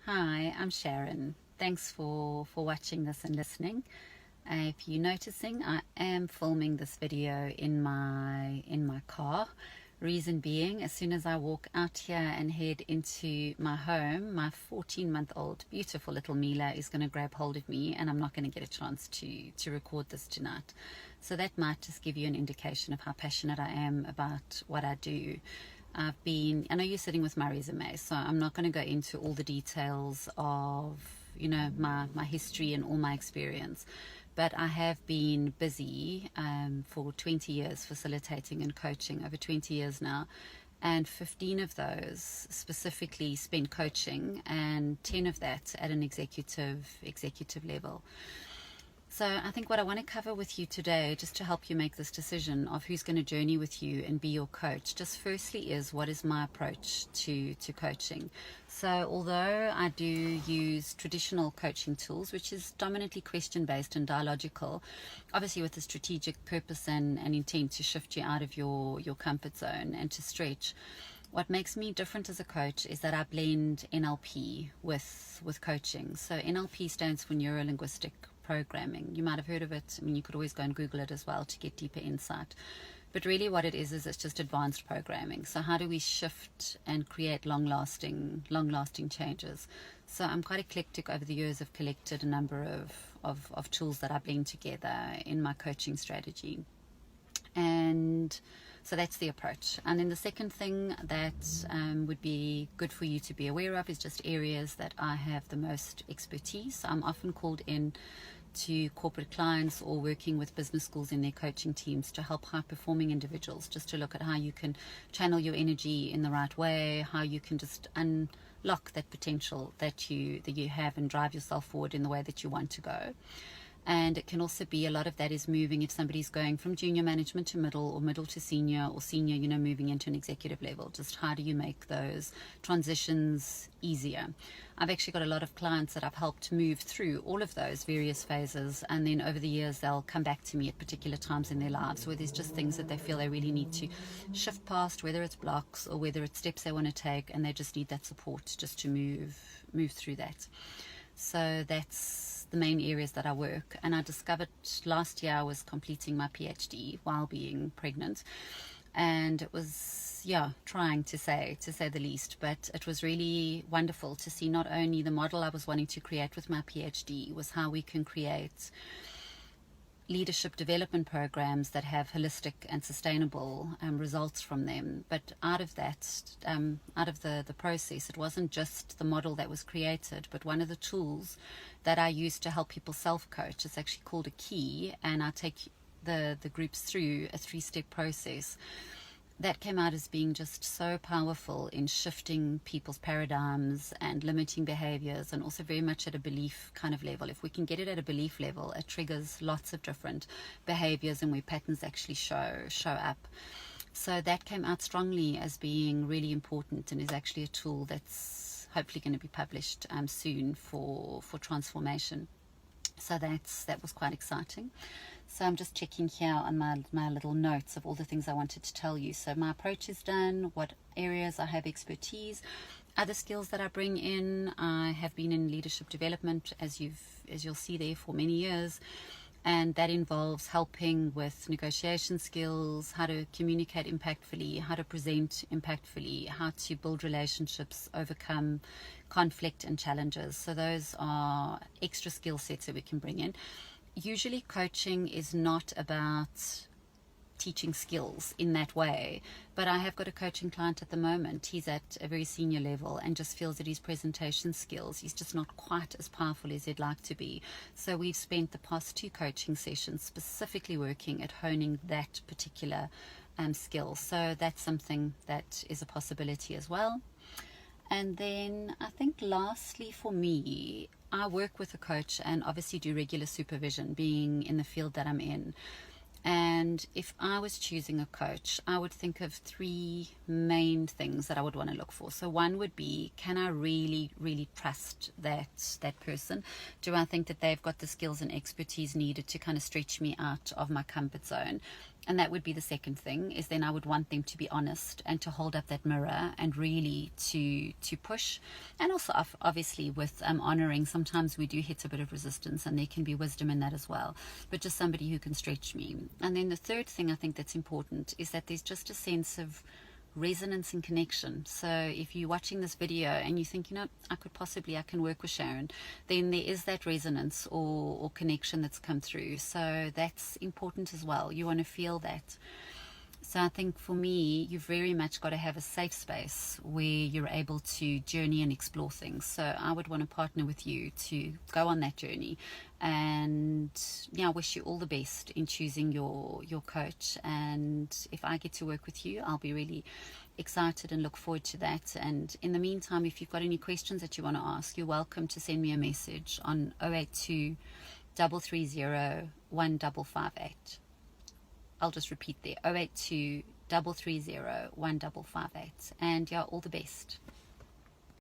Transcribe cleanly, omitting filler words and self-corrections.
Hi, I'm Sharon. Thanks for watching this and listening. If you're noticing, I am filming this video in my car. Reason being, as soon as I walk out here and head into my home, my 14-month-old beautiful little Mila is going to grab hold of me, and I'm not going to get a chance to record this tonight. So that might just give you an indication of how passionate I am about what I do. I know you're sitting with my resume, so I'm not going to go into all the details of, my history and all my experience. But I have been busy for 20 years facilitating and coaching, over 20 years now. And 15 of those specifically spent coaching, and 10 of that at an executive level. So I think what I want to cover with you today, just to help you make this decision of who's going to journey with you and be your coach, just firstly is, what is my approach to coaching? So although I do use traditional coaching tools, which is dominantly question-based and dialogical, obviously with a strategic purpose and intent to shift you out of your comfort zone and to stretch, what makes me different as a coach is that I blend NLP with coaching. So NLP stands for Neuro-Linguistic Programming. You might have heard of it. I mean, you could always go and Google it as well to get deeper insight. But really what it is it's just advanced programming. So how do we shift and create long-lasting changes? So I'm quite eclectic. Over the years, I've collected a number of tools that I blend together in my coaching strategy. And so that's the approach. And then the second thing that would be good for you to be aware of is just areas that I have the most expertise. I'm often called in to corporate clients or working with business schools in their coaching teams to help high-performing individuals, just to look at how you can channel your energy in the right way, how you can just unlock that potential that you have and drive yourself forward in the way that you want to go. And it can also be, a lot of that is moving, if somebody's going from junior management to middle, or middle to senior, or senior, moving into an executive level. Just how do you make those transitions easier? I've actually got a lot of clients that I've helped move through all of those various phases, and then over the years they'll come back to me at particular times in their lives where there's just things that they feel they really need to shift past, whether it's blocks or whether it's steps they want to take, and they just need that support just to move through that. So that's the main areas that I work. And I discovered last year I was completing my PhD while being pregnant, and it was trying to say the least, but it was really wonderful to see not only the model I was wanting to create with my PhD was how we can create leadership development programs that have holistic and sustainable results from them. But out of that, out of the process, it wasn't just the model that was created, but one of the tools that I use to help people self-coach. It's actually called a key, and I take the groups through a 3-step process that came out as being just so powerful in shifting people's paradigms and limiting behaviors, and also very much at a belief kind of level. If we can get it at a belief level, it triggers lots of different behaviors and where patterns actually show up. So that came out strongly as being really important, and is actually a tool that's hopefully going to be published soon for transformation. So that was quite exciting. So I'm just checking here on my little notes of all the things I wanted to tell you. So my approach is done, what areas I have expertise, other skills that I bring in. I have been in leadership development, as you'll see there, for many years. And that involves helping with negotiation skills, how to communicate impactfully, how to present impactfully, how to build relationships, overcome conflict and challenges. So those are extra skill sets that we can bring in. Usually coaching is not about teaching skills in that way, but I have got a coaching client at the moment. He's at a very senior level and just feels that his presentation skills, he's just not quite as powerful as he'd like to be. So we've spent the past 2 coaching sessions specifically working at honing that particular skill. So that's something that is a possibility as well. And then I think lastly for me, I work with a coach and obviously do regular supervision, being in the field that I'm in. And if I was choosing a coach, I would think of 3 main things that I would want to look for. So one would be, can I really, really trust that person? Do I think that they've got the skills and expertise needed to kind of stretch me out of my comfort zone? And that would be the second thing, is then I would want them to be honest and to hold up that mirror and really to push. And also obviously with honoring, sometimes we do hit a bit of resistance, and there can be wisdom in that as well, but just somebody who can stretch me. And then the third thing I think that's important is that there's just a sense of resonance and connection. So if you're watching this video and you think, you know, I can work with Sharon, then there is that resonance or connection that's come through. So that's important as well. You want to feel that. So I think for me, you've very much got to have a safe space where you're able to journey and explore things. So I would want to partner with you to go on that journey. And yeah, I wish you all the best in choosing your coach. And if I get to work with you, I'll be really excited and look forward to that. And in the meantime, if you've got any questions that you want to ask, you're welcome to send me a message on 082 330 1558. I'll just repeat there, 082 330 1558. And yeah, all the best.